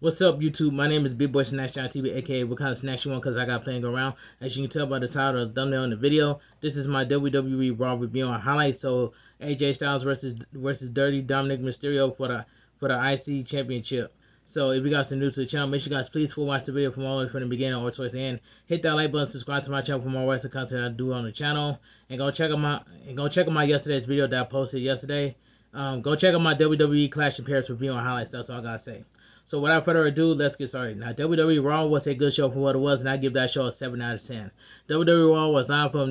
What's up, YouTube? My name is Big Boy Snatch on TV, aka What Kind of Snatch You Want, because I got playing around. As you can tell by the title of the thumbnail in the video, this is my WWE Raw review on highlights. So AJ Styles versus Dirty Dominik Mysterio for the IC Championship. So if you guys are new to the channel, make sure you guys please full watch the video from all the way from the beginning or towards the end. Hit that like button, subscribe to my channel for more wrestling content I do on the channel, and go check out my yesterday's video that I posted yesterday. Go check out my WWE Clash in Paris review on highlights. That's all I gotta say. So without further ado, let's get started. Now, WWE Raw was a good show for what it was, and I give that show a 7 out of 10. WWE Raw was live from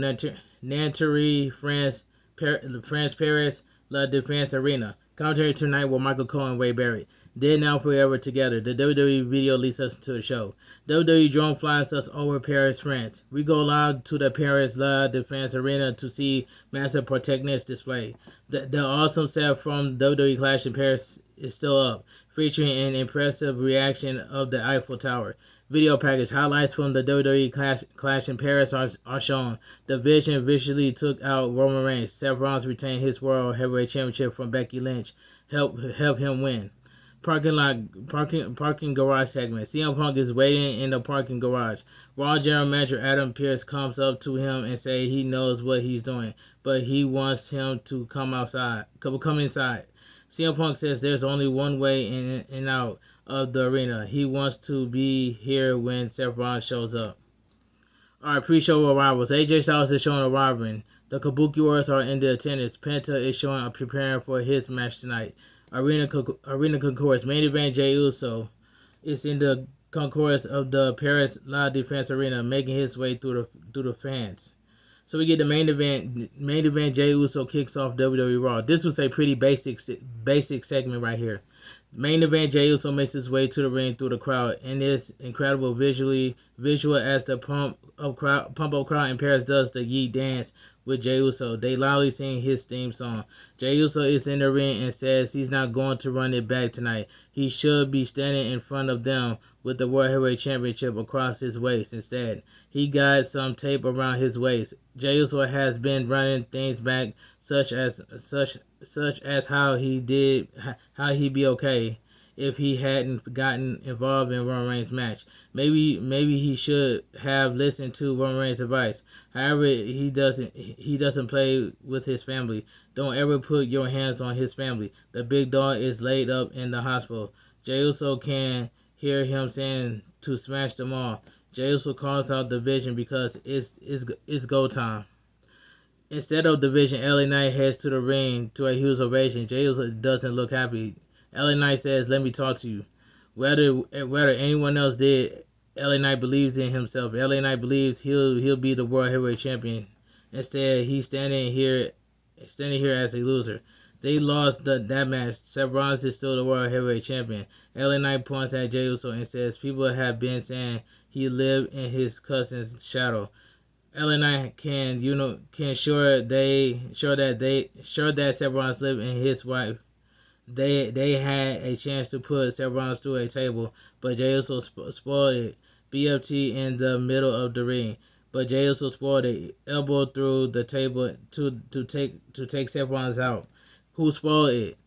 Nanterre, France, Paris, La Défense Arena. Commentary tonight with Michael Cole and Ray Barrett. Dead Now Forever Together. The WWE video leads us to the show. WWE drone flies us over Paris, France. We go live to the Paris La Défense Arena to see massive protagonist display. The awesome set from WWE Clash in Paris is still up, featuring an impressive reaction of the Eiffel Tower. Video package highlights from the WWE Clash in Paris are shown. The Vision visually took out Roman Reigns. Seth Rollins retained his World Heavyweight Championship from Becky Lynch. Help him win. Parking garage segment. CM Punk is waiting in the parking garage. Raw General Manager Adam Pearce comes up to him and say he knows what he's doing, but he wants him to come inside. CM Punk says there's only one way in and out of the arena. He wants to be here when Seth Rollins shows up. Alright, pre-show arrivals. AJ Styles is showing arriving. The Kabuki Warriors are in the attendance. Penta is showing up preparing for his match tonight. Arena concourse. Main event Jey Uso is in the concourse of the Paris La Défense Arena, making his way through the fans. So we get the main event. Main event Jey Uso kicks off WWE Raw. This was a pretty basic segment right here. Main event Jey Uso makes his way to the ring through the crowd, and it's incredible visual as the pump up crowd in Paris does the Yeet dance with Jey Uso. They loudly sing his theme song. Jey Uso is in the ring and says he's not going to run it back tonight. He should be standing in front of them with the World Heavyweight Championship across his waist instead. He got some tape around his waist. Jey Uso has been running things back, such as how he'd be okay if he hadn't gotten involved in Roman Reigns' match. Maybe he should have listened to Roman Reigns' advice. However, he doesn't play with his family. Don't ever put your hands on his family. The big dog is laid up in the hospital. Jey Uso can hear him saying to smash them all. Jey Uso calls out the Vision because it's go time. Instead of the Vision, LA Knight heads to the ring to a huge ovation. Jey Uso doesn't look happy. LA Knight says, "Let me talk to you." Whether anyone else did, LA Knight believes in himself. LA Knight believes he'll be the World Heavyweight Champion. Instead, he's standing here as a loser. They lost that match. Seth Rollins is still the World Heavyweight Champion. LA Knight points at Jey Uso and says people have been saying he lived in his cousin's shadow. LA Knight can sure that Seth Rollins lived in his wife. They had a chance to put Seth Rollins to a table, but Jey Uso spoiled it. BFT in the middle of the ring, but Jey Uso spoiled it. Elbow through the table to take Seth Rollins out. Who spoiled it?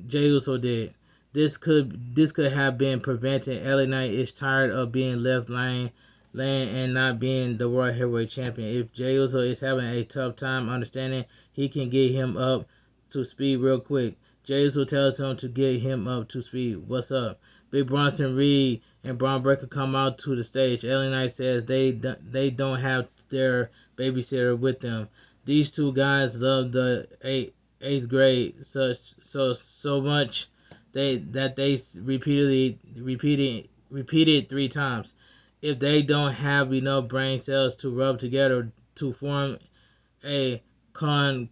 Jey Uso did. This could have been prevented. LA Knight is tired of being left laying and not being the World Heavyweight Champion. If Jey Uso is having a tough time understanding, he can get him up to speed real quick. Jey Uso tells him to get him up to speed. What's up? Big Bronson Reed and Braun Breaker come out to the stage. LA Knight says they don't have their babysitter with them. These two guys love the eighth grade so much that they repeated 3 times. If they don't have enough brain cells to rub together to form a coherent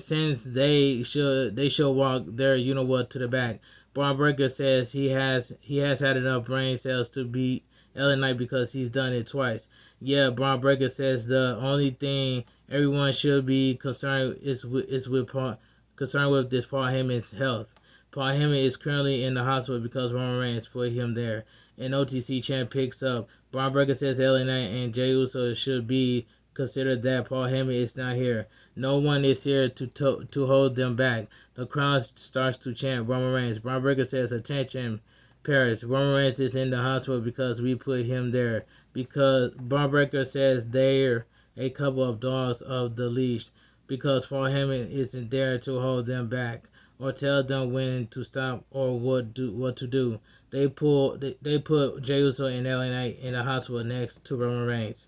sentence, they should walk their to the back. Braun Breaker says he has had enough brain cells to beat LA Knight because he's done it twice. Yeah, Braun Breaker says the only thing everyone should be concerned with Paul Heyman's health. Paul Heyman is currently in the hospital because Roman Reigns put him there. An OTC champ picks up. Braun Breaker says LA Knight and Jey Uso should be considered that Paul Heyman is not here. No one is here to hold them back. The crowd starts to chant Roman Reigns. Braun Breaker says, "Attention, Paris. Roman Reigns is in the hospital because we put him there. Because Braun Breaker says they're a couple of dogs of the leash. Because Paul Heyman isn't there to hold them back or tell them when to stop or what to do. They put Jey Uso and LA Knight in the hospital next to Roman Reigns.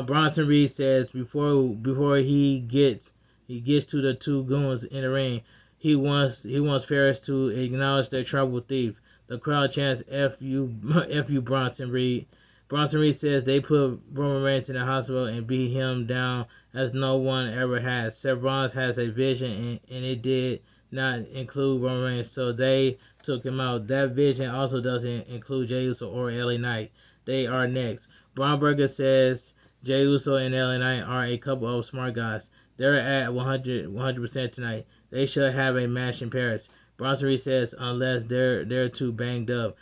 Bronson Reed says before he gets to the two goons in the ring, he wants Paris to acknowledge their trouble thief. The crowd chants "F you, F you, Bronson Reed." Bronson Reed says they put Roman Reigns in the hospital and beat him down as no one ever has. Seth Rollins has a vision and it did not include Roman Reigns, so they took him out. That vision also doesn't include Jey Uso or LA Knight. They are next. Braun Breaker says Jey Uso and LA Knight are a couple of smart guys. They're at 100% tonight. They should have a match in Paris. Bronson Reed says unless they're too banged up,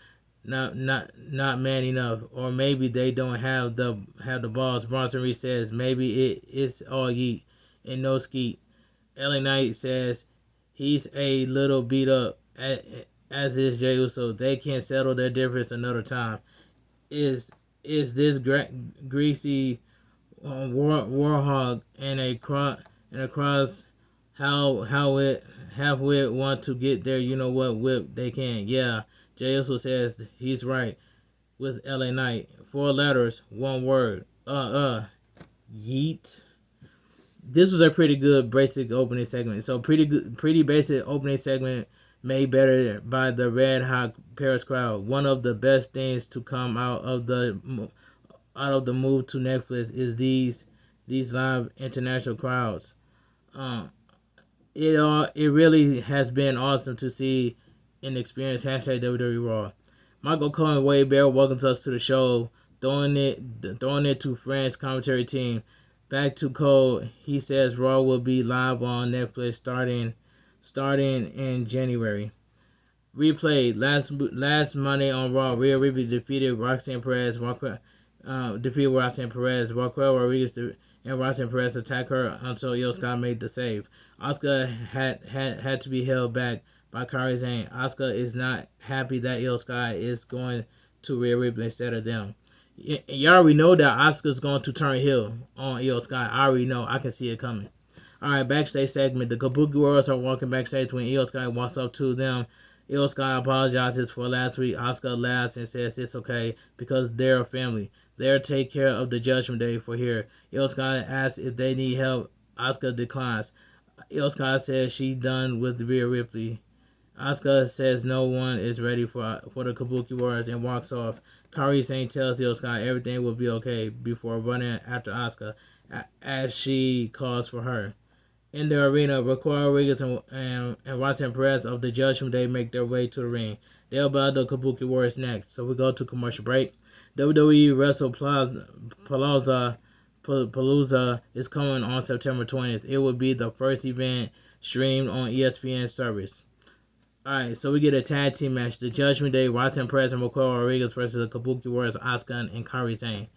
not man enough, or maybe they don't have the balls. Bronson Reed says maybe it's all yeet and no skeet. LA Knight says he's a little beat up, as is Jey Uso. They can settle their difference another time. Is this greasy warhog and a cross how halfwit want to get there? You know what whip they can? Yeah, Jey Uso says he's right with LA Knight. 4 letters, 1 word. Yeet. This was a pretty good basic opening segment. So pretty basic opening segment made better by the red hot Paris crowd. One of the best things to come out of the move to Netflix is these live international crowds. It really has been awesome to see and experience #WWE Raw. Michael Cole and Wade Bear welcomes us to the show, throwing it to France commentary team. Back to Cole, he says Raw will be live on Netflix starting in January. Replay last Monday on Raw. Rhea Ripley defeated Roxanne Perez. Raquel Rodriguez and Roxanne Perez attacked her until Io Sky made the save. Asuka had to be held back by Kairi Sane. Asuka is not happy that Io Sky is going to Rhea Ripley instead of them. You already know that Asuka's going to turn heel on Io Sky. I already know. I can see it coming. Alright, backstage segment. The Kabuki Warriors are walking backstage when Io Sky walks up to them. Io Sky apologizes for last week. Asuka laughs and says it's okay because they're a family. They'll take care of the Judgment Day for here. Io Sky asks if they need help. Asuka declines. Io Sky says she's done with Rhea Ripley. Asuka says no one is ready for the Kabuki Warriors and walks off. Kairi Sane tells Io Sky everything will be okay before running after Asuka as she calls for her. In the arena, Raquel Rodriguez and Roxanne Perez of the Judgment Day make their way to the ring. They'll battle the Kabuki Warriors next. So we go to commercial break. WWE Wrestle Palooza is coming on September 20th. It will be the first event streamed on ESPN service. Alright, so we get a tag team match. The Judgment Day, Roxanne Perez and Raquel Rodriguez versus the Kabuki Warriors, Asuka and Kairi Sane.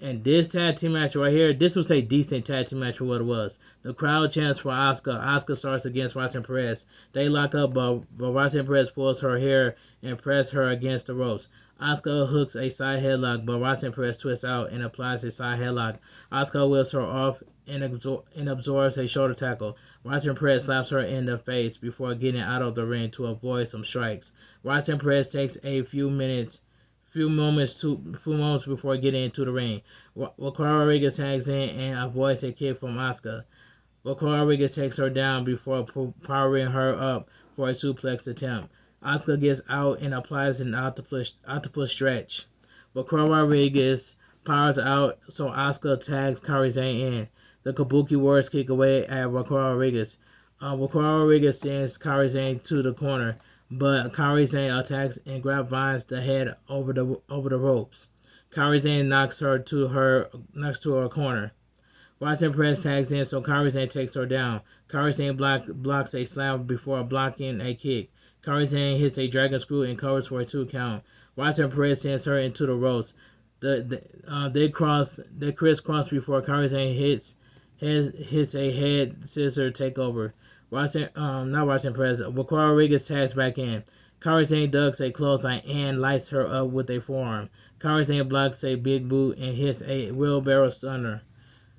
And this tag team match right here, this was a decent tag team match for what it was. The crowd chants for Asuka. Asuka starts against Roxanne Perez. They lock up, but Roxanne Perez pulls her hair and presses her against the ropes. Asuka hooks a side headlock, but Roxanne Perez twists out and applies a side headlock. Asuka whips her off and absorbs a shoulder tackle. Roxanne Perez slaps her in the face before getting out of the ring to avoid some strikes. Roxanne Perez takes a few moments before getting into the ring. Raquel Rodriguez tags in and avoids a kick from Asuka. Raquel Rodriguez takes her down before powering her up for a suplex attempt. Asuka gets out and applies an octopus stretch. Raquel Rodriguez powers out, so Asuka tags Kairi Sane in. The Kabuki Warriors kick away at Raquel Rodriguez. Raquel Rodriguez sends Kairi Sane to the corner, but Kairi Sane attacks and grabs the head over the ropes. Kairi Sane knocks her to her corner. Roxanne Perez tags in, so Kairi Sane takes her down. Kairi Sane blocks a slam before blocking a kick. Kairi Sane hits a dragon screw and covers for a 2 count. Roxanne Perez sends her into the ropes. They crisscross before Kairi Sane hits a head scissor takeover. Raquel Rodriguez tags back in. Kairi Sane ducks a clothesline and lights her up with a forearm. Kairi Sane blocks a big boot and hits a wheelbarrow stunner.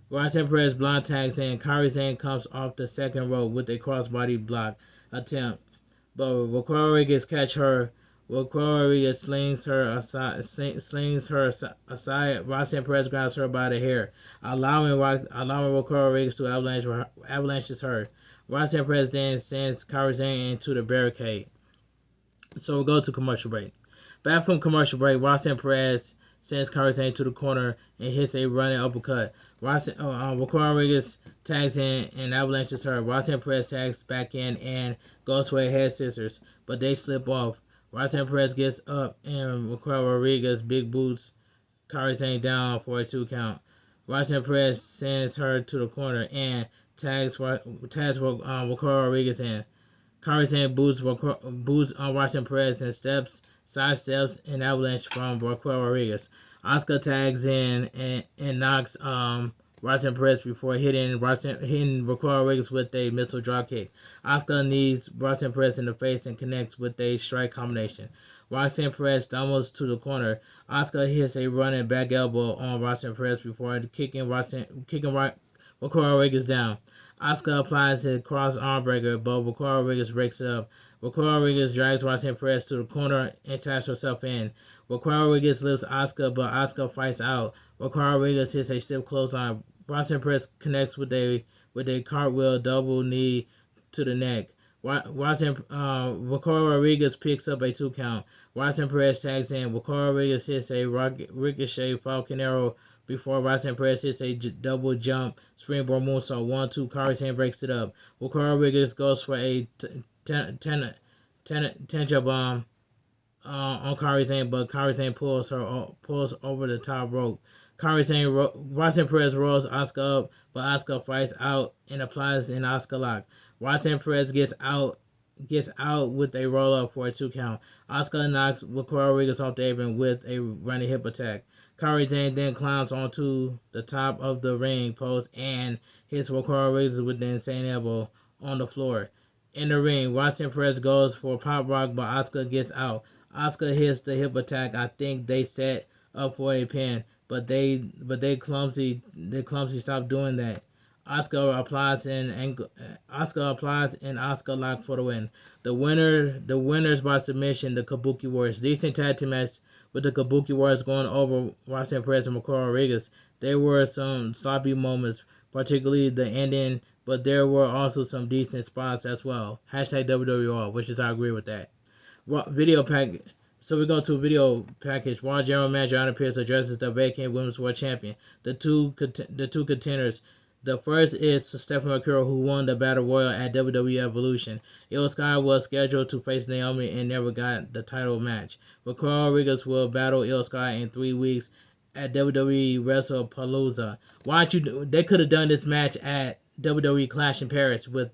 Roxanne Perez blind tags in. Kairi Sane comes off the second rope with a crossbody block attempt, but Raquel Rodriguez catch her. Raquel Rodriguez slings her aside. Roxanne Perez grabs her by the hair, allowing Raquel Rodriguez to avalanches her. Roxanne Perez then sends Kairi Sane into the barricade. So we'll go to commercial break. Back from commercial break, Roxanne Perez sends Kairi Sane to the corner and hits a running uppercut. Raquel Rodriguez tags in and avalanches her. Roxanne Perez tags back in and goes for a head scissors, but they slip off. Roxanne Perez gets up and Raquel Rodriguez big boots Kairi Sane down for a 2 count. Roxanne Perez sends her to the corner and tags Raquel Rodriguez in. Kairi Sane boots on Roxanne Perez and sidesteps an avalanche from Raquel Rodriguez. Asuka tags in and knocks Roxanne Perez before hitting Raquel Rodriguez with a missile dropkick. Asuka knees Roxanne Perez in the face and connects with a strike combination. Roxanne Perez stumbles to the corner. Asuka hits a running back elbow on Roxanne Perez before kicking Raquel Rodriguez down. Asuka applies a cross arm breaker, but Raquel Rodriguez breaks it up. Raquel Rodriguez drags Roxanne Perez to the corner and ties herself in. Raquel Rodriguez lifts Asuka, but Asuka fights out. Raquel Rodriguez hits a stiff clothesline. Roxanne Perez connects with a cartwheel double knee to the neck. Raquel Rodriguez picks up a 2 count. Roxanne Perez tags in. Raquel Rodriguez hits a ricochet Falcon Arrow before Roxanne Perez hits a double jump springboard moonsault. 1-2. Kairi Sane breaks it up. Raquel Rodriguez goes for a tanja bomb on Kairi Sane, but Kairi Sane pulls over the top rope. Roxanne Perez rolls Asuka up, but Asuka fights out and applies an Asuka lock. Roxanne Perez gets out with a roll up for a 2 count. Asuka knocks Raquel Rodriguez off the apron with a running hip attack. Kairi Sane then climbs onto the top of the ring post and hits Raquel Rodriguez with the insane elbow on the floor. In the ring, Roxanne Perez goes for a pop rock, but Asuka gets out. Asuka hits the hip attack. I think they set up for a pin, but they clumsy stop doing that. Asuka applies an Asuka lock for the win. The winners by submission, the Kabuki Warriors. Decent tag team match with the Kabuki Warriors going over Roxanne Perez and Raquel Rodriguez. There were some sloppy moments, particularly the ending, but there were also some decent spots as well. Hashtag WWE, which is I agree with that. Video pack. So we go to a video package. Raw General Manager Adam Pearce addresses the vacant Women's World Champion. The two contenders. The first is Stephanie McCurry, who won the Battle Royal at WWE Evolution. Io Sky was scheduled to face Naomi and never got the title match. Raquel Rodriguez will battle Io Sky in 3 weeks at WWE WrestlePalooza. They could have done this match at WWE Clash in Paris with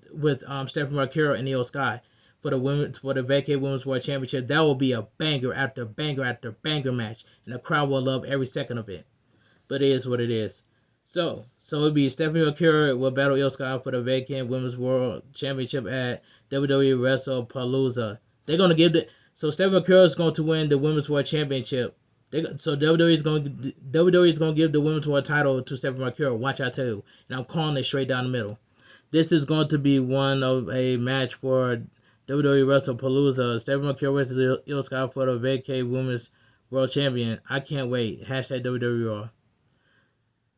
Stephanie McCurry and Io Sky for the vacant Women's World Championship. That will be a banger after banger after banger match, and the crowd will love every second of it. But it is what it is. So it'll be Stephanie McCurry will battle Io Sky for the vacant Women's World Championship at WWE WrestlePalooza. So Stephanie McCurry is going to win the Women's World Championship. So WWE is going to give the Women's World title to Stephanie McCurry. Watch out too, and I'm calling it straight down the middle. This is going to be one of a match for WWE WrestlePalooza. Stephanie McCurry versus Io Sky for the vacant Women's World Champion. I can't wait. Hashtag WWE.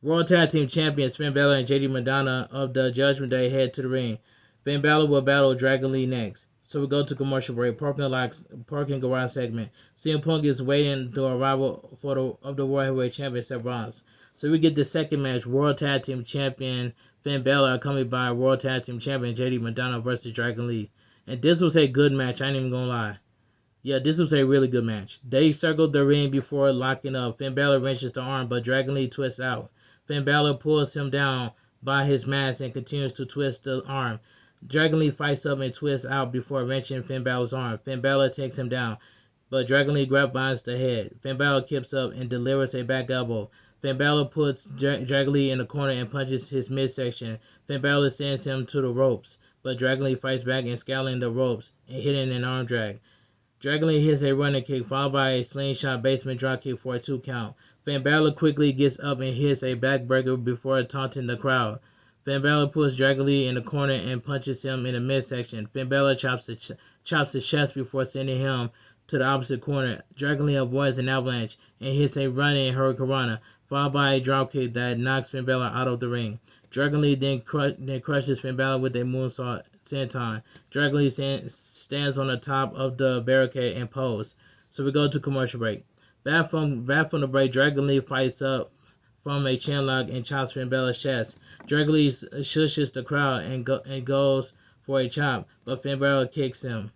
Raw Tag Team Champions Finn Balor and JD Madonna of the Judgment Day head to the ring. Finn Balor will battle Dragon Lee next. So we go to commercial break. Parking garage segment. CM Punk is waiting the arrival of the World Heavyweight Champion Seth Rollins. So we get the second match. World Tag Team Champion Finn Balor accompanied by World Tag Team Champion JD Madonna versus Dragon Lee. And this was a good match. I ain't even gonna lie. Yeah, this was a really good match. They circled the ring before locking up. Finn Balor wrenches the arm, but Dragon Lee twists out. Finn Balor pulls him down by his mask and continues to twist the arm. Dragon Lee fights up and twists out before wrenching Finn Balor's arm. Finn Balor takes him down, but Dragon Lee grabs the head. Finn Balor kicks up and delivers a back elbow. Finn Balor puts Dragon Lee in the corner and punches his midsection. Finn Balor sends him to the ropes, but Dragon Lee fights back and scaling the ropes and hitting an arm drag. Dragon Lee hits a running kick followed by a slingshot basement dropkick for a 2 count. Finn Balor quickly gets up and hits a backbreaker before taunting the crowd. Finn Balor puts Dragon Lee in the corner and punches him in the midsection. Finn Balor chops his chest before sending him to the opposite corner. Dragon Lee avoids an avalanche and hits a running hurricanrana, followed by a dropkick that knocks Finn Balor out of the ring. Dragon Lee then crushes Finn Balor with a moonsault senton. Dragon Lee stands on the top of the barricade and poses. So we go to commercial break. Back from the break, Dragon Lee fights up from a chinlock and chops Finn Balor's chest. Dragon Lee shushes the crowd and goes for a chop, but Finn Balor kicks him.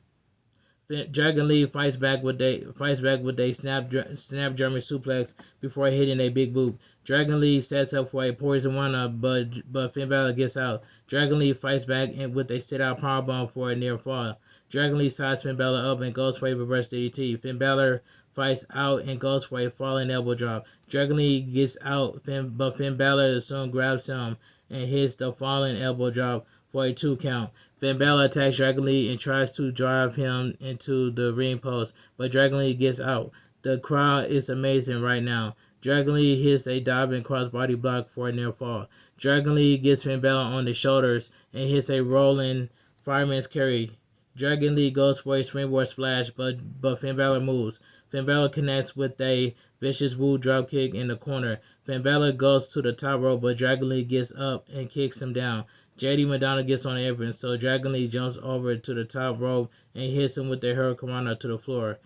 Dragon Lee fights back with a snap German suplex before hitting a big boot. Dragon Lee sets up for a poison rana, but Finn Balor gets out. Dragon Lee fights back with a sit-out powerbomb for a near fall. Dragon Lee sides Finn Balor up and goes for a reverse DDT. Finn Balor fights out and goes for a falling elbow drop. Dragon Lee gets out, but Finn Balor soon grabs him and hits the falling elbow drop for a 2 count. Finn Balor attacks Dragon Lee and tries to drive him into the ring post, but Dragon Lee gets out. The crowd is amazing right now. Dragon Lee hits a diving crossbody block for a near fall. Dragon Lee gets Finn Balor on the shoulders and hits a rolling fireman's carry. Dragon Lee goes for a springboard splash, but Finn Balor moves. Finn Balor connects with a vicious woo dropkick in the corner. Finn Balor goes to the top rope, but Dragon Lee gets up and kicks him down. JD Madonna gets on the apron, so Dragon Lee jumps over to the top rope and hits him with the hurricanrana to the floor.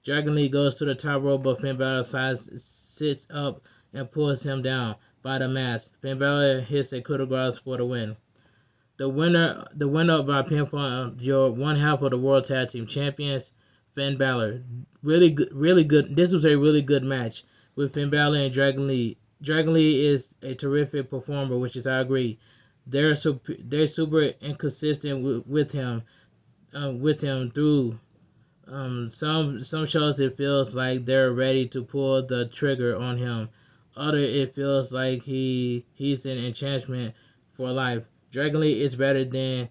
Dragon Lee goes to the top rope, but Finn Balor sits up and pulls him down by the mask. Finn Balor hits a coup de grace for the win. The winner by pinfall, your one half of the World Tag Team Champions, Finn Balor. Really good. This was a really good match with Finn Balor and Dragon Lee. Dragon Lee is a terrific performer, which is I agree. They're super inconsistent with him through some shows. It feels like they're ready to pull the trigger on him. Other it feels like he's an enchantment for life. Dragon Lee is better than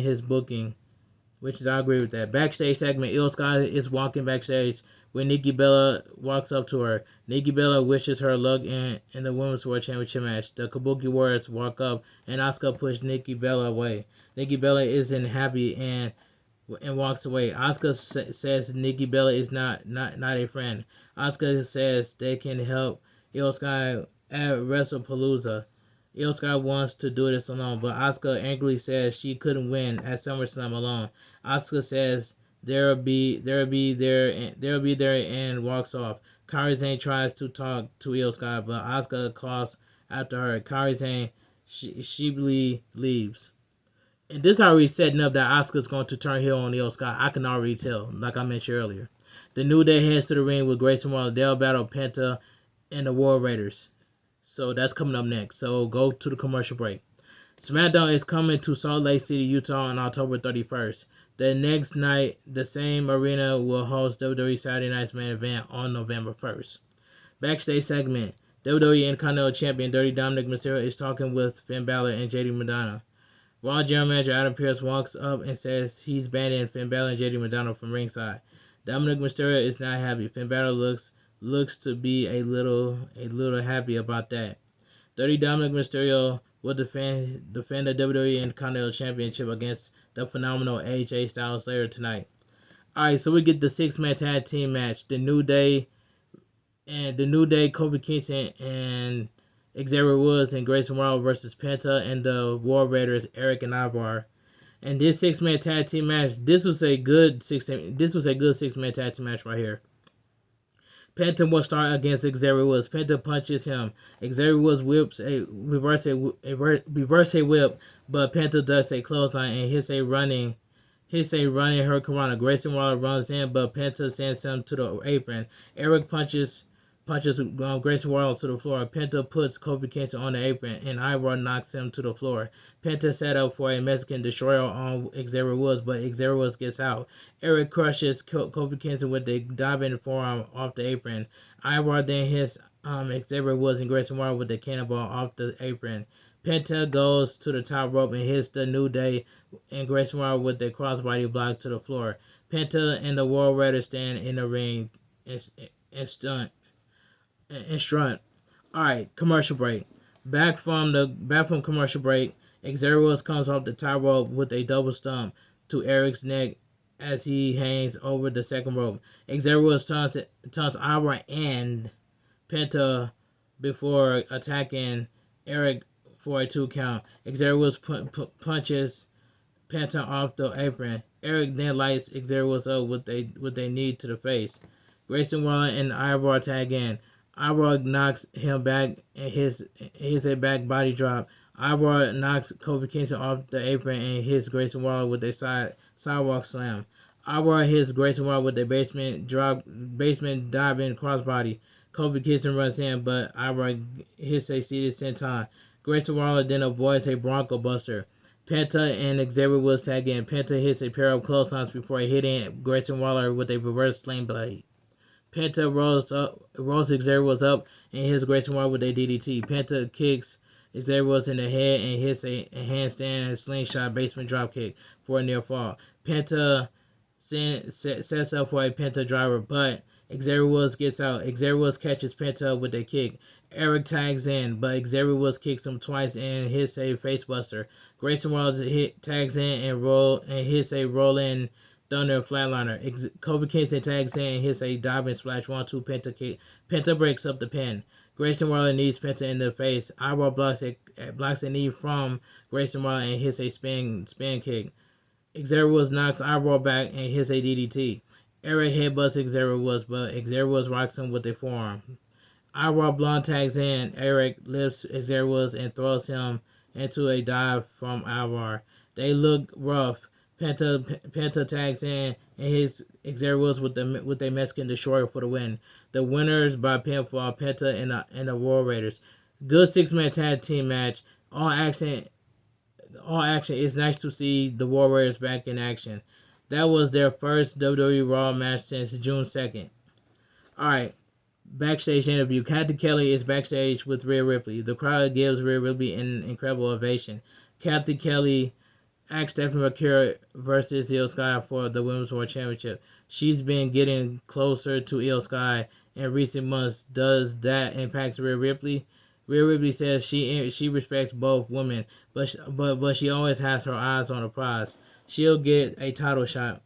his booking, which is I agree with that. Backstage segment: Io Sky is walking backstage when Nikki Bella walks up to her. Nikki Bella wishes her luck in the Women's World Championship match. The Kabuki Warriors walk up and Asuka pushes Nikki Bella away. Nikki Bella isn't happy and walks away. Asuka says Nikki Bella is not a friend. Asuka says they can help Io Sky at WrestlePalooza. Io Sky wants to do this alone, but Asuka angrily says she couldn't win at SummerSlam alone. Asuka says they'll be there and walks off. Kairi Sane tries to talk to Io Sky, but Asuka calls after her. Kairi Sane sheepishly leaves. And this already setting up that Asuka's going to turn heel on Io Sky. I can already tell, like I mentioned earlier. The New Day heads to the ring with Grayson Waller. They'll battle Penta and the War Raiders. So that's coming up next. So go to the commercial break. SmackDown is coming to Salt Lake City, Utah on October 31st. The next night, the same arena will host WWE Saturday Night's main event on November 1st. Backstage segment. WWE Intercontinental Champion Dirty Dominik Mysterio is talking with Finn Balor and JD Madonna. Raw General Manager Adam Pearce walks up and says he's banning Finn Balor and JD Madonna from ringside. Dominik Mysterio is not happy. Finn Balor looks to be a little happy about that. Dirty Dominik Mysterio will defend the WWE Intercontinental Championship against the phenomenal AJ Styles later tonight. Alright, so we get the 6-man tag team match. The New Day, Kofi Kingston and Xavier Woods and Grayson Waller versus Penta and the War Raiders, Eric and Ivar. And this 6-man tag team match, this was a good 6-man tag team match right here. Penta will start against Xavier Woods. Penta punches him. Xavier Woods whips a reverse whip, but Penta does a clothesline and hits a running hurricanrana. Grayson Waller runs in, but Penta sends him to the apron. Eric punches Grayson Waller to the floor. Penta puts Kofi Kingston on the apron, and Ivar knocks him to the floor. Penta set up for a Mexican destroyer on Xavier Woods, but Xavier Woods gets out. Eric crushes Kofi Kingston with a diving forearm off the apron. Ivar then hits Xavier Woods and Grayson Waller with the cannonball off the apron. Penta goes to the top rope and hits the New Day and Grayson Waller with the crossbody block to the floor. Penta and the World Raiders stand in the ring and, and stunt and strunt. All right, commercial break. Back from commercial break, Xavier comes off the top rope with a double stomp to Eric's neck as he hangs over the second rope. Xavier taunts Ira and Penta before attacking Eric for a 2 count. Xavier punches Penta off the apron. Eric then lights Xavier up with a knee to the face. Grayson Waller and Ivar tag in. Ivar knocks him back and hits a back body drop. Ivar knocks Kofi Kingston off the apron and hits Grayson Waller with a sidewalk slam. Ivar hits Grayson Waller with a basement diving crossbody. Kofi Kingston runs in, but Ivar hits a seated senton. Grayson Waller then avoids a Bronco Buster. Penta and Xavier Woods tag in. Penta hits a pair of clotheslines before hitting Grayson Waller with a reverse sling blade. Penta rolls Xavier Woods up and hits Grayson Waller with a DDT. Penta kicks Xavier Woods in the head and hits a handstand and slingshot basement dropkick for a near fall. Penta sets up for a Penta driver, but Xavier Woods gets out. Xavier Woods catches Penta with a kick. Eric tags in, but Xavier Woods kicks him twice and hits a facebuster. Grayson Waller tags in and hits a roll-in Thunder flatliner. Kofi Kingston tags in and hits a diving splash 1-2 Penta kick. Penta breaks up the pin. Grayson Waller knees Penta in the face. Ivar blocks a knee from Grayson Waller and hits a spin kick. Xavier Woods knocks Ivar back and hits a DDT. Eric headbutts Xavier Woods, but Xavier Woods rocks him with a forearm. Ivar Blonde tags in. Eric lifts Xavier Woods and throws him into a dive from Ivar. They look rough. Penta tags in and hits Xavier Woods with a Mexican Destroyer for the win. The winners by pinfall, Penta and the War Raiders. Good 6-man tag team match. All action. It's nice to see the War Raiders back in action. That was their first WWE Raw match since June 2nd. Alright, backstage interview. Kathy Kelly is backstage with Rhea Ripley. The crowd gives Rhea Ripley an incredible ovation. Kathy Kelly asks Stephanie McCure versus Io Sky for the Women's World Championship. She's been getting closer to Io Sky in recent months. Does that impact Rhea Ripley? Rhea Ripley says she respects both women, but she always has her eyes on the prize. She'll get a title shot.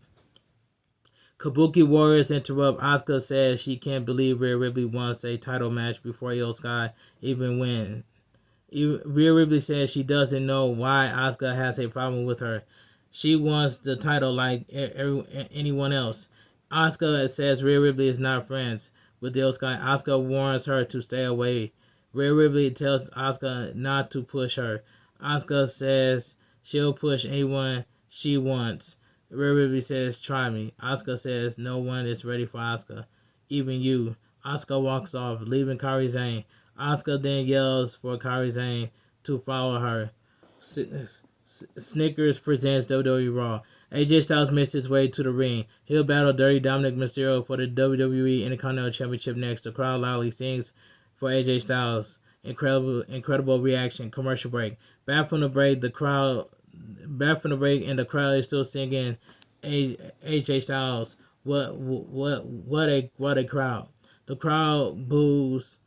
Kabuki Warriors interrupt. Asuka says she can't believe Rhea Ripley wants a title match before Io Sky even win. Rhea Ripley says she doesn't know why Asuka has a problem with her. She wants the title like anyone else. Asuka says Rhea Ripley is not friends with Io Sky. Asuka warns her to stay away. Rhea Ripley tells Asuka not to push her. Asuka says she'll push anyone she wants. Rhea Ripley says, try me. Asuka says no one is ready for Asuka, even you. Asuka walks off, leaving Kairi Sane. Asuka then yells for Kairi Sane to follow her. Snickers presents WWE Raw. AJ Styles makes his way to the ring. He'll battle Dirty Dominik Mysterio for the WWE Intercontinental Championship next. The crowd loudly sings for AJ Styles. Incredible reaction. Commercial break. Back from the break, and the crowd is still singing AJ Styles. What a crowd. The crowd boos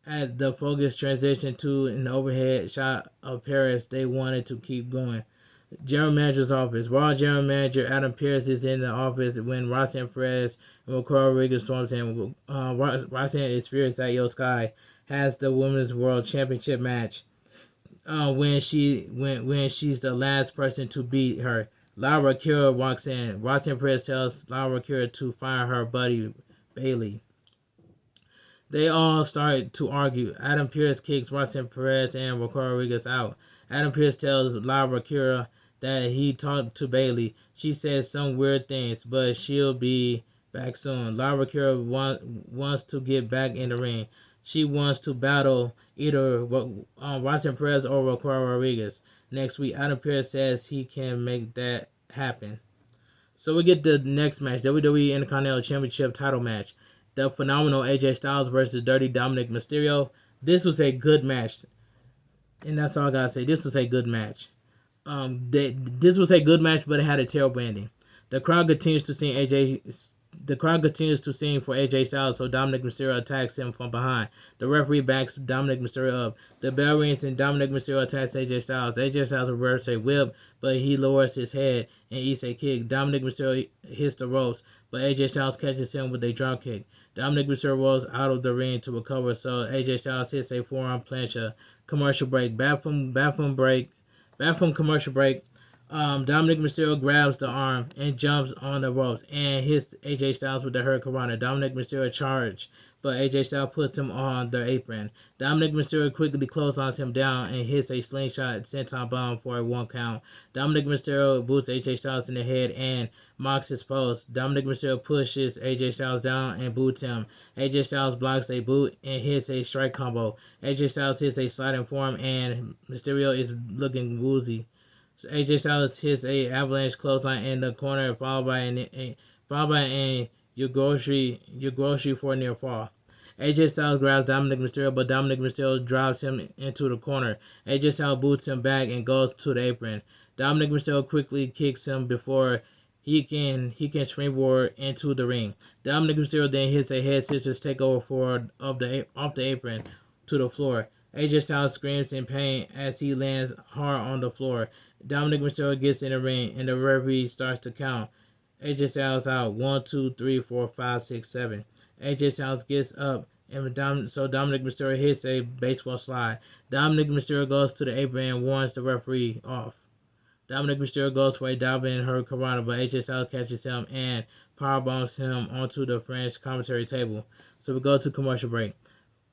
at the focus transition to an overhead shot of Paris. They wanted to keep going. General Manager's office. Raw General Manager Adam Pearce is in the office when Roxanne Perez and Raquel Rodriguez storms in. Roxanne is furious that Io Sky has the Women's World Championship match when she's the last person to beat her. Laura Kira walks in. Roxanne Perez tells Laura Kira to fire her buddy Bailey. They all start to argue. Adam Pearce kicks Roxanne Perez and Raquel Rodriguez out. Adam Pearce tells Laura Kira that he talked to Bailey. She says some weird things, but she'll be back soon. Laura Kira wants to get back in the ring. She wants to battle either Roxanne Perez or Raquel Rodriguez next week. Adam Pearce says he can make that happen. So we get the next match, WWE Intercontinental Championship title match. The phenomenal AJ Styles versus Dirty Dominik Mysterio. This was a good match. And that's all I gotta say. This was a good match. This was a good match, but it had a terrible ending. The crowd continues to sing AJ. The crowd continues to sing for AJ Styles, so Dominik Mysterio attacks him from behind. The referee backs Dominik Mysterio up. The bell rings and Dominik Mysterio attacks AJ Styles. AJ Styles reverses a whip, but he lowers his head and eats a kick. Dominik Mysterio hits the ropes, but AJ Styles catches him with a drop kick. Dominik Mysterio rolls out of the ring to recover, so AJ Styles hits a forearm plancha. Commercial break. Back from commercial break. Dominik Mysterio grabs the arm and jumps on the ropes and hits AJ Styles with the Hurricanrana. Dominik Mysterio charges, but AJ Styles puts him on the apron. Dominik Mysterio quickly clotheslines him down and hits a slingshot senton bomb for a 1 count. Dominik Mysterio boots AJ Styles in the head and mocks his post. Dominik Mysterio pushes AJ Styles down and boots him. AJ Styles blocks a boot and hits a strike combo. AJ Styles hits a sliding forearm and Mysterio is looking woozy. So AJ Styles hits a avalanche clothesline in the corner, followed by an your grocery for a near fall. AJ Styles grabs Dominik Mysterio, but Dominik Mysterio drives him into the corner. AJ Styles boots him back and goes to the apron. Dominik Mysterio quickly kicks him before he can springboard into the ring. Dominik Mysterio then hits a head scissors takeover off the apron to the floor. AJ Styles screams in pain as he lands hard on the floor. Dominik Mysterio gets in the ring and the referee starts to count. AJ Styles out 1, 2, 3, 4, 5, 6, 7. AJ Styles gets up and Dominik Mysterio hits a baseball slide. Dominik Mysterio goes to the apron and warns the referee off. Dominik Mysterio goes for a diving Hurricanrana, but AJ Styles catches him and powerbombs him onto the French commentary table. So we go to commercial break.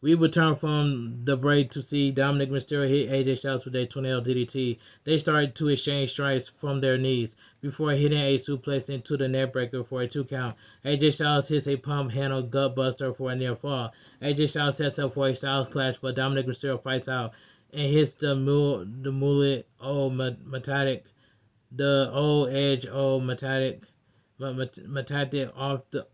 We return from the break to see Dominik Mysterio hit AJ Styles with a tornado DDT. They start to exchange strikes from their knees before hitting a suplex into the neckbreaker for a 2 count. AJ Styles hits a pump handle gutbuster for a near fall. AJ Styles sets up for a Styles clash, but Dominik Mysterio fights out and hits the mullet metallic, the old edge metallic off the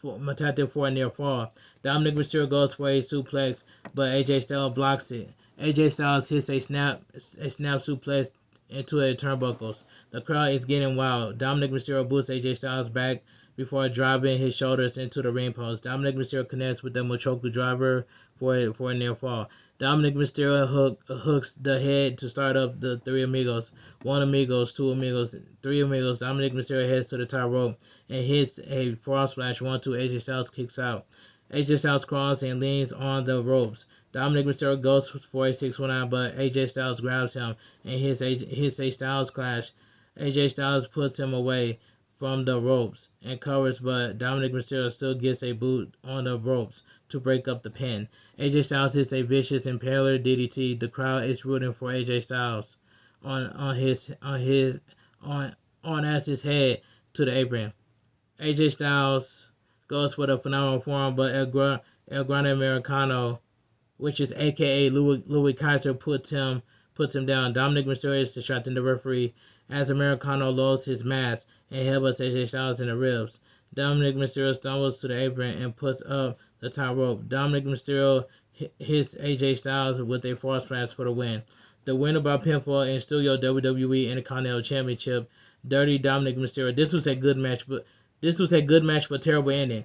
Matata for a near fall. Dominik Mysterio goes for a suplex, but AJ Styles blocks it. AJ Styles hits a snap suplex into a turnbuckles. The crowd is getting wild. Dominik Mysterio boosts AJ Styles back before driving his shoulders into the ring post. Dominik Mysterio connects with the Mochoku driver for a near fall. Dominik Mysterio hooks the head to start up the Three Amigos. 1 Amigos, 2 Amigos, 3 Amigos. Dominik Mysterio heads to the top rope and hits a frog splash 1-2. AJ Styles kicks out. AJ Styles crawls and leans on the ropes. Dominik Mysterio goes for a 619, but AJ Styles grabs him and hits a Styles clash. AJ Styles puts him away from the ropes and covers, but Dominik Mysterio still gets a boot on the ropes to break up the pin. AJ Styles hits a vicious impaler DDT. The crowd is rooting for AJ Styles on as his head to the apron. AJ Styles goes for the phenomenal form, but El Grande Americano, which is AKA Louis Kaiser, puts him down. Dominik Mysterio is distracting the referee as Americano lowers his mask and headbutts AJ Styles in the ribs. Dominik Mysterio stumbles to the apron and puts up the top rope. Dominik Mysterio hits AJ Styles with a force splash for the win. The winner by pinfall and still your WWE Intercontinental Championship, Dirty Dominik Mysterio. This was a good match, but terrible ending.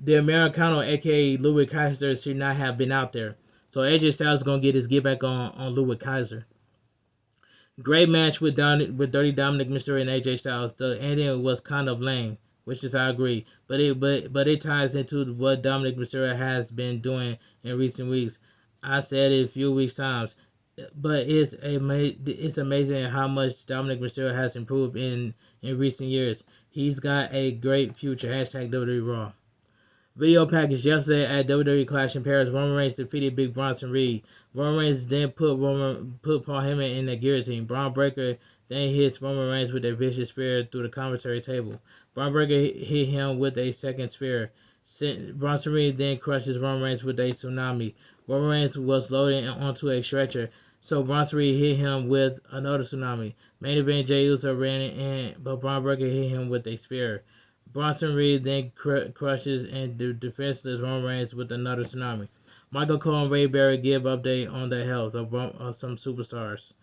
The Americano, aka Louis Kaiser, should not have been out there. So AJ Styles is gonna get his get back on Louis Kaiser. Great match with Dirty Dominik Mysterio and AJ Styles. The ending was kind of lame, which is I agree, but it ties into what Dominik Mysterio has been doing in recent weeks. I said it a few weeks times, but it's amazing how much Dominik Mysterio has improved in recent years. He's got a great future. Hashtag WWE Raw. Video package yesterday at WWE Clash in Paris. Roman Reigns defeated Big Bronson Reed. Roman Reigns then put Paul Heyman in the guillotine. Braun Breaker then hits Roman Reigns with a vicious spear through the commentary table. Braun Breaker hit him with a second spear. Bronson Reed then crushes Roman Reigns with a tsunami. Roman Reigns was loaded onto a stretcher, so Bronson Reed hit him with another tsunami. Main event Jey Uso ran in, but Braun Breaker hit him with a spear. Bronson Reed then crushes and defenseless Roman Reigns with another tsunami. Michael Cole and Ray Barrett give update on the health of some superstars.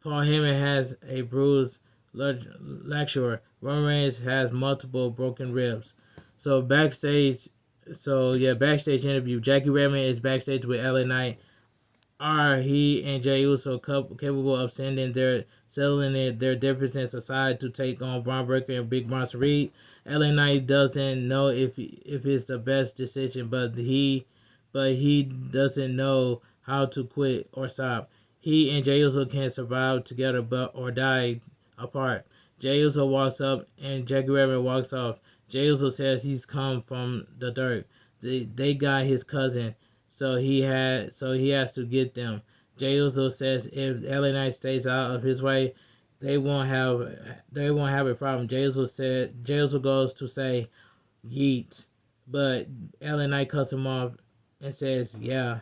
Paul Heyman has a bruised lecturer. Roman Reigns has multiple broken ribs. So backstage, backstage interview. Jackie Redmond is backstage with LA Knight. Are he and Jey Uso capable of settling their differences aside to take on Braun Breaker and Big Monster Reed? LA Knight doesn't know if it's the best decision, but he doesn't know how to quit or stop. He and Jey Uso can survive together, but or die apart. Jey Uso walks up and Jackie Redmond walks off. Jey Uso says he's come from the dirt. They got his cousin, so he has to get them. Jey Uso says if LA Knight stays out of his way, they won't have a problem. Jey Uso goes to say yeet, but LA Knight cuts him off and says yeah.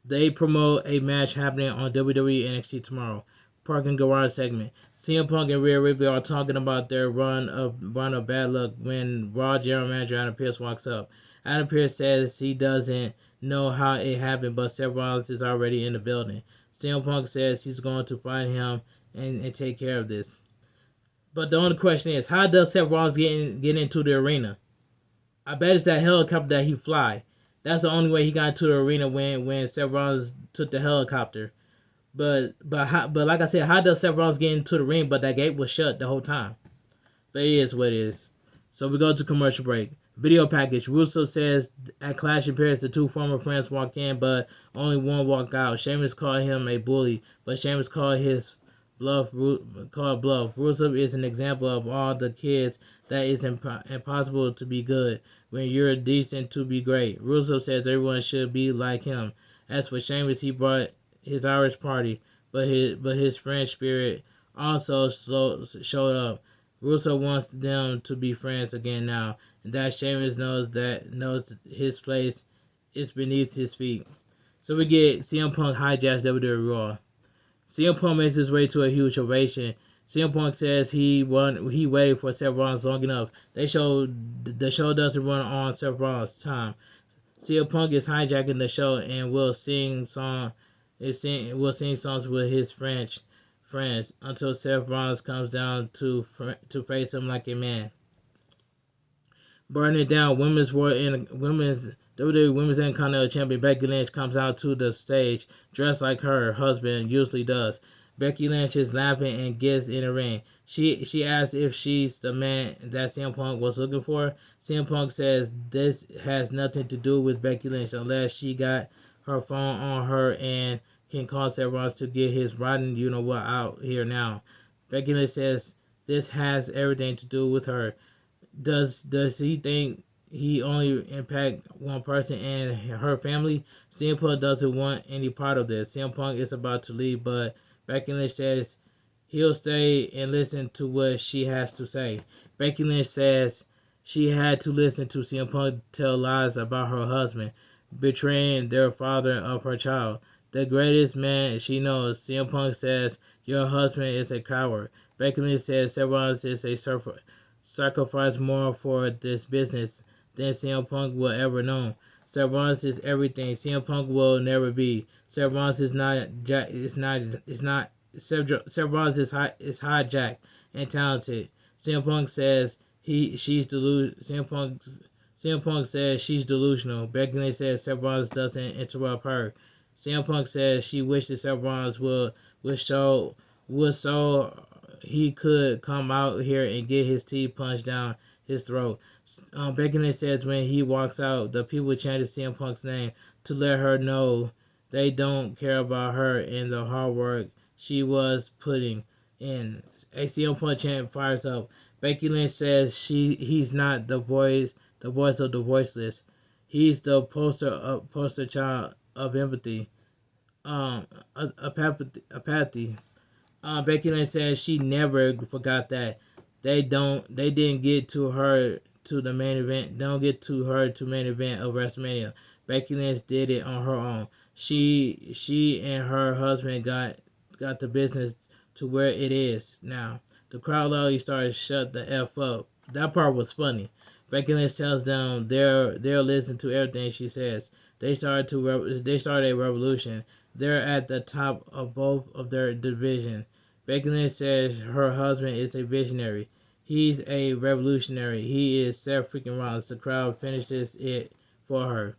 They promote a match happening on WWE NXT tomorrow. Parking Garage segment. CM Punk and Rhea Ripley are talking about their run of bad luck when Raw General Manager Adam Pearce walks up. Adam Pearce says he doesn't know how it happened, but Seth Rollins is already in the building. CM Punk says he's going to find him and take care of this. But the only question is, how does Seth Rollins get into the arena? I bet it's that helicopter that he fly. That's the only way he got into the arena when Seth Rollins took the helicopter. But like I said, how does Seth Rollins get into the ring? But that gate was shut the whole time. But it is what it is. So we go to commercial break. Video package. Russo says at Clash in Paris, the two former friends walk in, but only one walk out. Sheamus called him a bully, but Sheamus called his bluff. Russo is an example of all the kids that it's impossible to be good when you're decent to be great. Russo says everyone should be like him. As for Sheamus, he brought his Irish party, but his French spirit also showed up. Russo wants them to be friends again now, and that Sheamus knows his place is beneath his feet. So we get CM Punk hijacks WWE Raw. CM Punk makes his way to a huge ovation. CM Punk says he waited for Seth Rollins long enough. The show doesn't run on Seth Rollins' time. CM Punk is hijacking the show and will sing songs with his French friends until Seth Rollins comes down to face him like a man. Burning it down, WWE Women's Intercontinental Champion Becky Lynch comes out to the stage dressed like her husband usually does. Becky Lynch is laughing and gets in the ring. She asks if she's the man that CM Punk was looking for. CM Punk says this has nothing to do with Becky Lynch unless she got her phone on her and can call Seth Rollins to get his rotten you-know-what out here now. Becky Lynch says this has everything to do with her. Does he think he only impact one person and her family? CM Punk doesn't want any part of this. CM Punk is about to leave, but Becky Lynch says he'll stay and listen to what she has to say. Becky Lynch says she had to listen to CM Punk tell lies about her husband, betraying their father of her child. The greatest man she knows. CM Punk says your husband is a coward. Becky Lynch says Seth Rollins is a sacrifice more for this business than CM Punk will ever know. Seth Rollins is everything CM Punk will never be. Seth Rollins is not. Seth Rollins is hijacked and talented. CM Punk says CM Punk says she's delusional. Becky Lynch says Seth Rollins doesn't interrupt her. CM Punk says she wishes Seth Rollins would so he could come out here and get his teeth punched down his throat. Becky Lynch says when he walks out, the people chanted CM Punk's name to let her know they don't care about her and the hard work she was putting in. A CM Punk chant fires up. Becky Lynch says he's not the voice of the voiceless. He's the poster child of empathy. Apathy. Becky Lynch says she never forgot that. They didn't get to her to the main event. Don't get to her to main event of WrestleMania. Becky Lynch did it on her own. She and her husband got the business to where it is now. The crowd loudly started to shut the F up. That part was funny. Becky Lynch tells them they'll listen to everything she says. They started a revolution. They're at the top of both of their division. Becky Lynch says her husband is a visionary. He's a revolutionary. He is Seth freaking Rollins. The crowd finishes it for her.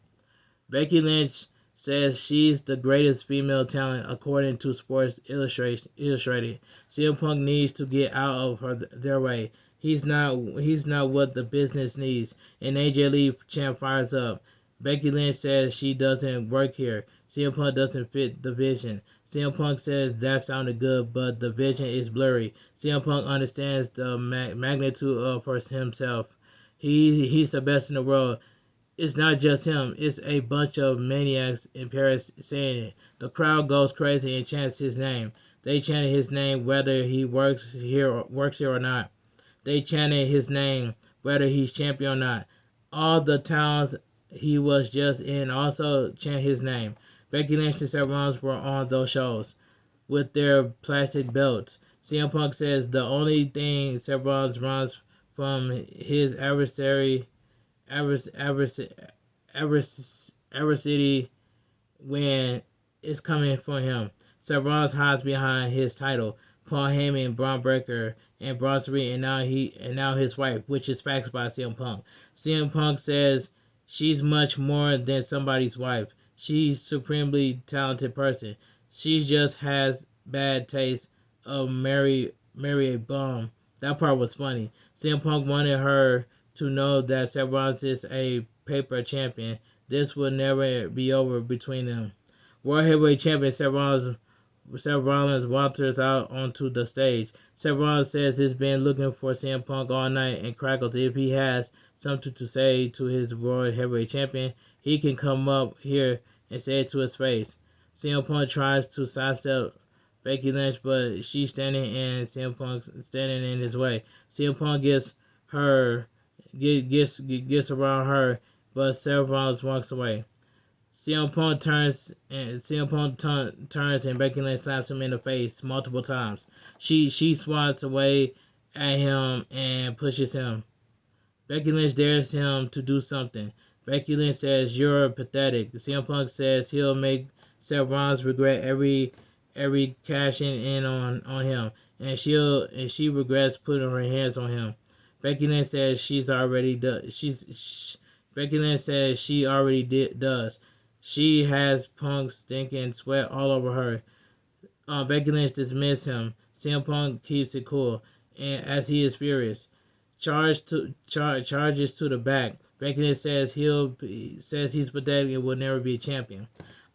Becky Lynch says she's the greatest female talent according to Sports Illustrated. CM Punk needs to get out of their way. He's not what the business needs. And AJ Lee champ fires up. Becky Lynch says she doesn't work here. CM Punk doesn't fit the vision. CM Punk says that sounded good, but the vision is blurry. CM Punk understands the magnitude of himself. He's the best in the world. It's not just him, it's a bunch of maniacs in Paris saying it. The crowd goes crazy and chants his name. They chanted his name whether he works here or not. They chanted his name whether he's champion or not. All the towns he was just in also chant his name. Becky Lynch and Seth Rollins were on those shows with their plastic belts. CM Punk says the only thing Seth Rollins runs from his adversary adversity when it's coming for him. Seth Rollins hides behind his title. Paul Heyman, Braun Breaker, and Braun Strowman, and now his wife, which is facts by CM Punk. CM Punk says she's much more than somebody's wife. She's supremely talented person. She just has bad taste of marry a bum. That part was funny. CM Punk wanted her to know that Seth Rollins is a paper champion. This will never be over between them. World Heavyweight Champion Seth Rollins wanders out onto the stage. Seth Rollins says he's been looking for CM Punk all night and crackles if he has something to say to his World Heavyweight Champion, he can come up here and say it to his face. CM Punk tries to sidestep Becky Lynch, but she's standing and CM Punk standing in his way. CM Punk gets around her, but Seth Rollins walks away. CM Punk turns and Becky Lynch slaps him in the face multiple times. She swats away at him and pushes him. Becky Lynch dares him to do something. Becky Lynch says, "You're pathetic." CM Punk says he'll make Seth Rollins regret every cashing in on him, and she regrets putting her hands on him. Becky Lynch says Becky Lynch says she already does. She has Punk stinking sweat all over her. Becky Lynch dismisses him. CM Punk keeps it cool, and as he is furious, charges to the back. Becky Lynch says he's pathetic and will never be a champion.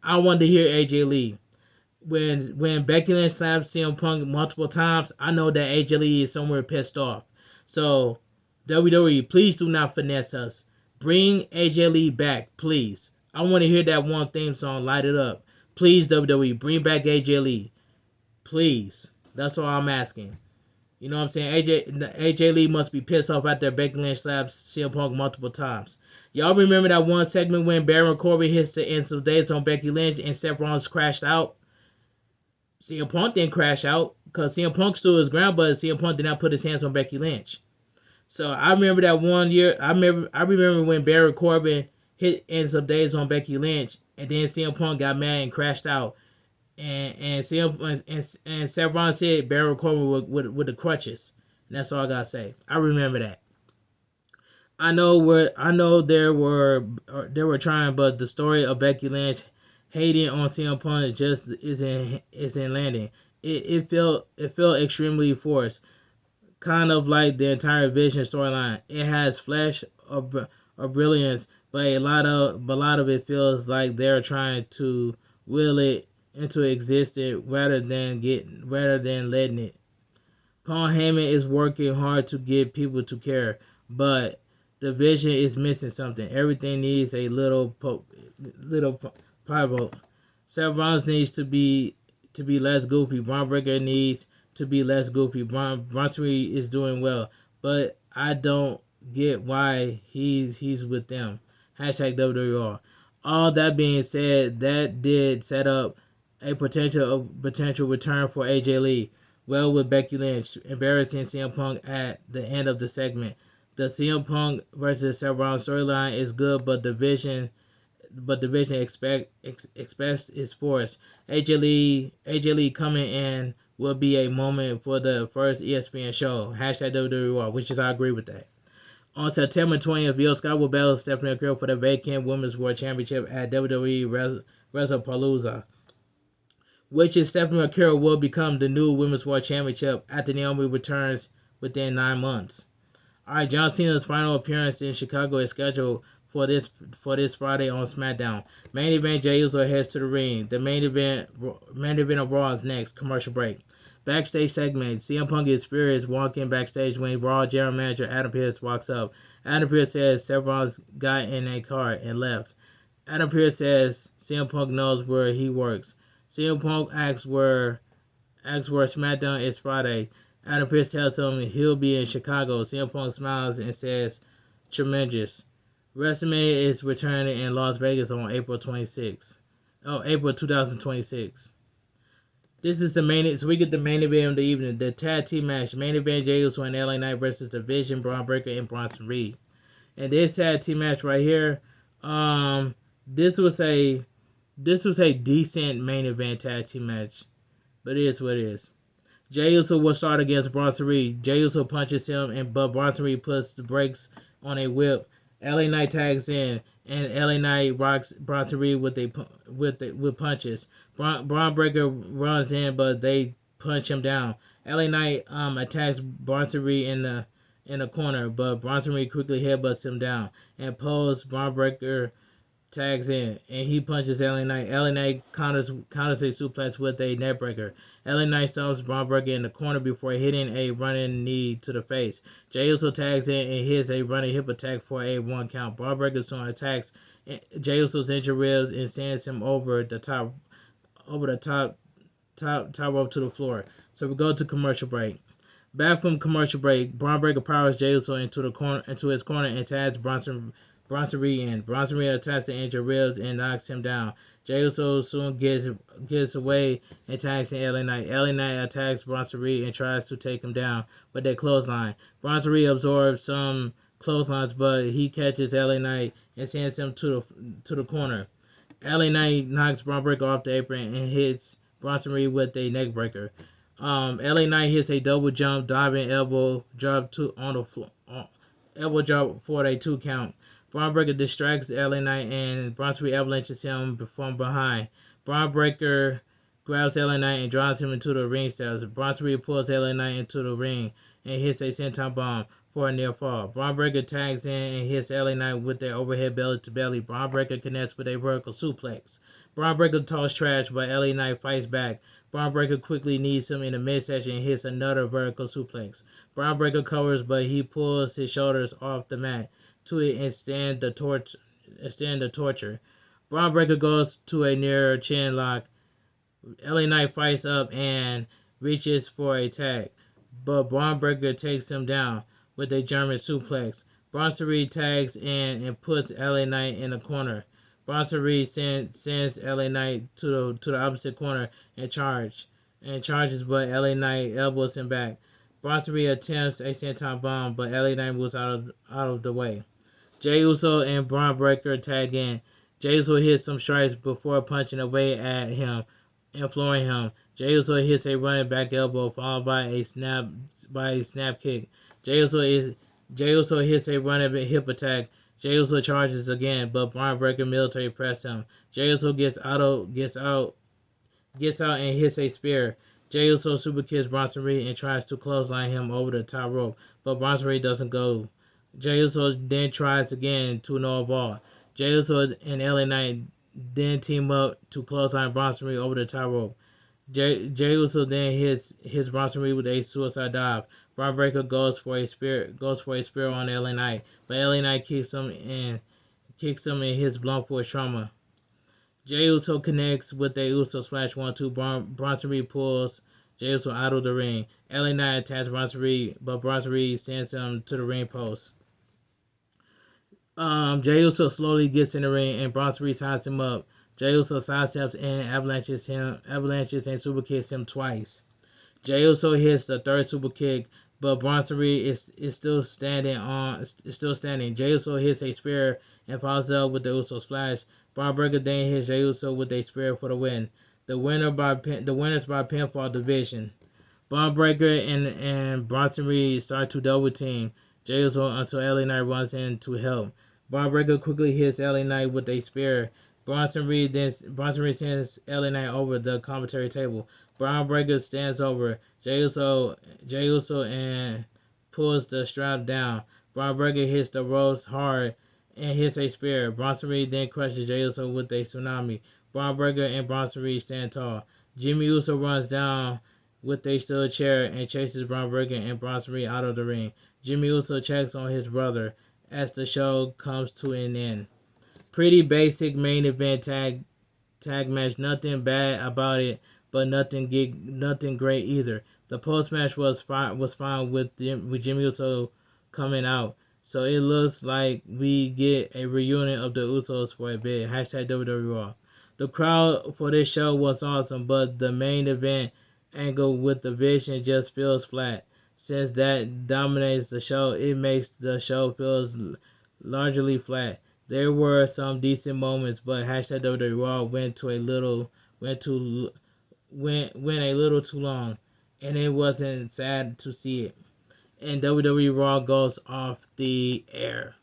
I wanted to hear AJ Lee. When Becky Lynch slaps CM Punk multiple times, I know that AJ Lee is somewhere pissed off. So, WWE, please do not finesse us. Bring AJ Lee back, please. I want to hear that one theme song, Light It Up. Please, WWE, bring back AJ Lee. Please. That's all I'm asking. You know what I'm saying? AJ Lee must be pissed off after Becky Lynch slaps CM Punk multiple times. Y'all remember that one segment when Baron Corbin hits the end of days on Becky Lynch and Seth Rollins crashed out? CM Punk didn't crash out because CM Punk stood his ground, but CM Punk did not put his hands on Becky Lynch. So I remember that one year. I remember when Baron Corbin hit ends of days on Becky Lynch, and then CM Punk got mad and crashed out, and Seth Rollins said Baron Corbin with the crutches. And that's all I gotta say. I remember that. I know they were trying, but the story of Becky Lynch hating on CM Punk just isn't landing. It felt extremely forced, kind of like the entire Vision storyline. It has flash of brilliance, but a lot of it feels like they're trying to will it into existence rather than letting it. Paul Heyman is working hard to get people to care, but the Vision is missing something. Everything needs a little pivot. Seth Rollins needs to be less goofy. Braun Breaker needs to be less goofy. Braun Strowman is doing well, but I don't get why he's with them. Hashtag WWR. All that being said, that did set up a potential return for AJ Lee. Well, with Becky Lynch embarrassing CM Punk at the end of the segment. The CM Punk versus Seth Rollins storyline is good, but the Vision expects its force. AJ Lee coming in will be a moment for the first ESPN show. Hashtag WWE, which is I agree with that. On September 20th, Io Sky will battle Stephanie McCurry for the vacant Women's World Championship at WWE WrestlePalooza, which is Stephanie McCurry will become the new Women's World Championship after Naomi returns within 9 months. Alright, John Cena's final appearance in Chicago is scheduled for this Friday on SmackDown. Main event, Jey Uso heads to the ring. The main event of Raw is next. Commercial break. Backstage segment. CM Punk is furious walking backstage when Raw general manager Adam Pearce walks up. Adam Pearce says Seth Rollins got in a car and left. Adam Pearce says CM Punk knows where he works. CM Punk asks where SmackDown is Friday. Adam Pearce tells him he'll be in Chicago. CM Punk smiles and says, "Tremendous." WrestleMania is returning in Las Vegas on April 2026. This is the main. So we get the main event of the evening, the tag team match. Main event: Jey Uso and LA Knight versus the Vision, Braun Breaker, and Bronson Reed. And this tag team match right here, this was a decent main event tag team match, but it is what it is. Jey Uso will start against Bronson Reed. Jey Uso punches him, but Bronson Reed puts the brakes on a whip. LA Knight tags in, and LA Knight rocks Bronson Reed with punches. Braun Breaker runs in, but they punch him down. LA Knight attacks Bronson Reed in the corner, but Bronson Reed quickly headbutts him down and pulls Braun Breaker tags in, and he punches LA Knight. LA Knight counters a suplex with a neckbreaker. LA Knight stomps Braun Breaker in the corner before hitting a running knee to the face. Jey Uso tags in and hits a running hip attack for a 1 count. Braun Breaker soon attacks Jey Uso's injured ribs and sends him over the top rope to the floor. So we go to commercial break. Back from commercial break, Braun Breaker powers Jey Uso into his corner and tags Bronson Reed in. Bronson Reed attacks the injured ribs and knocks him down. Jey Uso soon gets away and tags in LA Knight. LA Knight attacks Bronson Reed and tries to take him down with a clothesline. Bronson Reed absorbs some clotheslines, but he catches LA Knight and sends him to the corner. LA Knight knocks Braun Breaker off the apron and hits Bronson Reed with a neck breaker. LA Knight hits a double jump, diving elbow drop on the floor. Elbow drop for a 2 count. Braun Breaker distracts LA Knight and Bronson Reed avalanches him from behind. Braun Breaker grabs LA Knight and drives him into the ring steps. Bronson Reed pulls LA Knight into the ring and hits a senton bomb for a near fall. Braun Breaker tags in and hits LA Knight with their overhead belly to belly. Braun Breaker connects with a vertical suplex. Braun Breaker talks trash, but LA Knight fights back. Braun Breaker quickly knees him in the midsection and hits another vertical suplex. Braun Breaker covers, but he pulls his shoulders off the mat to it and stand the torture. Braun Breaker goes to a near chin lock. LA Knight fights up and reaches for a tag, but Braun Breaker takes him down with a German suplex. Bronson Reed tags in and puts LA Knight in the corner. Bronson Reed sends LA Knight to the opposite corner and charges, but LA Knight elbows him back. Bronson Reed attempts a senton bomb, but LA Knight moves out of the way. Jey Uso and Braun Breaker tag in. Jey Uso hits some strikes before punching away at him and flooring him. Jey Uso hits a running back elbow followed by a snap kick. Jey Uso hits a running hip attack. Jey Uso charges again, but Braun Breaker military press him. Jey Uso gets out and hits a spear. Jey Uso super kicks Bronson Reed and tries to clothesline him over the top rope, but Bronson Reed doesn't go. Jey Uso then tries again to no avail. Jey Uso and LA Knight then team up to clothesline Bronson Reed over the top rope. Jey Uso then hits Bronson Reed with a suicide dive. Braun Breaker goes for a spear on LA Knight, but LA Knight kicks him and hits blunt force trauma. Jey Uso connects with a Uso splash 1-2. Bronson Reed pulls Jey Uso out of the ring. LA Knight attacks Bronson Reed, but Bronson Reed sends him to the ring post. Jey Uso slowly gets in the ring and Bronson Reed ties him up. Jey Uso sidesteps and avalanches and super kicks him twice. Jey Uso hits the third super kick, but Bronson Reed is still standing. Jey Uso hits a spear and follows up with the Uso splash. Braun Breaker then hits Jey Uso with a spear for the win. The winners by pinfall division. Braun Breaker and Bronson Reed start to double team Jey Uso until LA Knight runs in to help. Braun Breaker quickly hits LA Knight with a spear. Bronson Reed sends LA Knight over the commentary table. Braun Breaker stands over Jey Uso and pulls the strap down. Braun Breaker hits the ropes hard and hits a spear. Bronson Reed then crushes Jey Uso with a tsunami. Braun Breaker and Bronson Reed stand tall. Jimmy Uso runs down with a steel chair and chases Braun Breaker and Bronson Reed out of the ring. Jimmy Uso checks on his brother as the show comes to an end. Pretty basic main event tag match. Nothing bad about it, but nothing great either. The post match was fine with Jimmy Uso coming out. So it looks like we get a reunion of the Usos for a bit. Hashtag WWE Raw. The crowd for this show was awesome, but the main event angle with the Vision just feels flat. Since that dominates the show, it makes the show feels largely flat. There were some decent moments, but hashtag WWE Raw went a little too long, and it wasn't sad to see it. And WWE Raw goes off the air.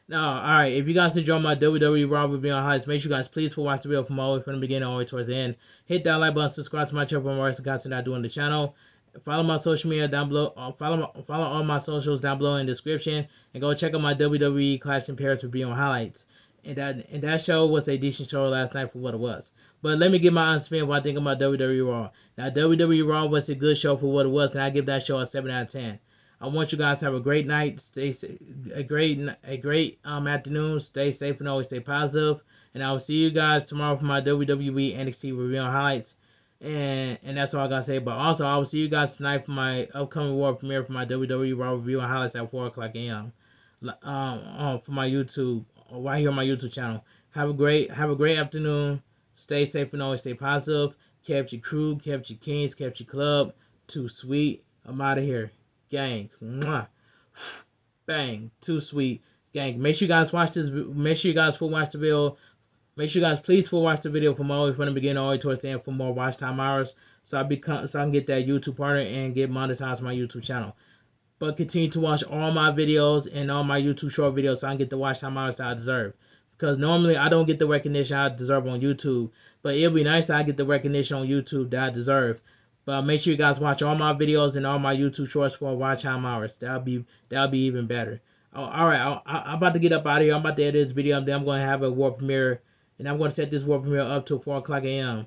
Now, alright, if you guys enjoy my WWE Raw review on highlights, make sure you guys please watch the video from all the way from the beginning all the way towards the end. Hit that like button, subscribe to my channel for more recent content I do on the channel. Follow my social media down below. Follow all my socials down below in the description, and go check out my WWE Clash in Paris review on highlights. And that show was a decent show last night for what it was. But let me give my honest opinion what I think about WWE Raw. Now, WWE Raw was a good show for what it was, and I give that show a 7 out of 10. I want you guys to have a great night, a great afternoon. Stay safe and always stay positive. And I will see you guys tomorrow for my WWE NXT review on highlights. And that's all I gotta say. But also, I will see you guys tonight for my upcoming world premiere for my WWE Raw review and highlights at 4:00 a.m. For my YouTube, right here on my YouTube channel. Have a great afternoon. Stay safe and always stay positive. Kept your crew, kept your kings, kept your club. Too sweet. I'm out of here. Gang. Mwah. Bang. Too sweet. Gang. Make sure you guys watch this. Make sure you guys watch the video. Make sure you guys please watch the video from all the way from the beginning all the way towards the end for more watch time hours. So I can get that YouTube partner and get monetized on my YouTube channel. But continue to watch all my videos and all my YouTube short videos so I can get the watch time hours that I deserve. Because normally I don't get the recognition I deserve on YouTube. But it'll be nice that I get the recognition on YouTube that I deserve. But make sure you guys watch all my videos and all my YouTube shorts for watch time hours. That'll be even better. Alright, I'm about to get up out of here. I'm about to edit this video. Then I'm going to have a world premiere. And I'm going to set this world premiere up to 4:00 a.m.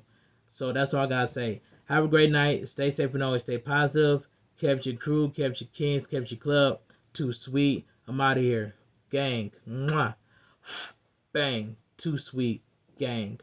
So that's all I got to say. Have a great night. Stay safe and always stay positive. Kept your crew, kept your kings, kept your club. Too sweet. I'm out of here. Gang. Mwah. Bang. Too sweet. Gang.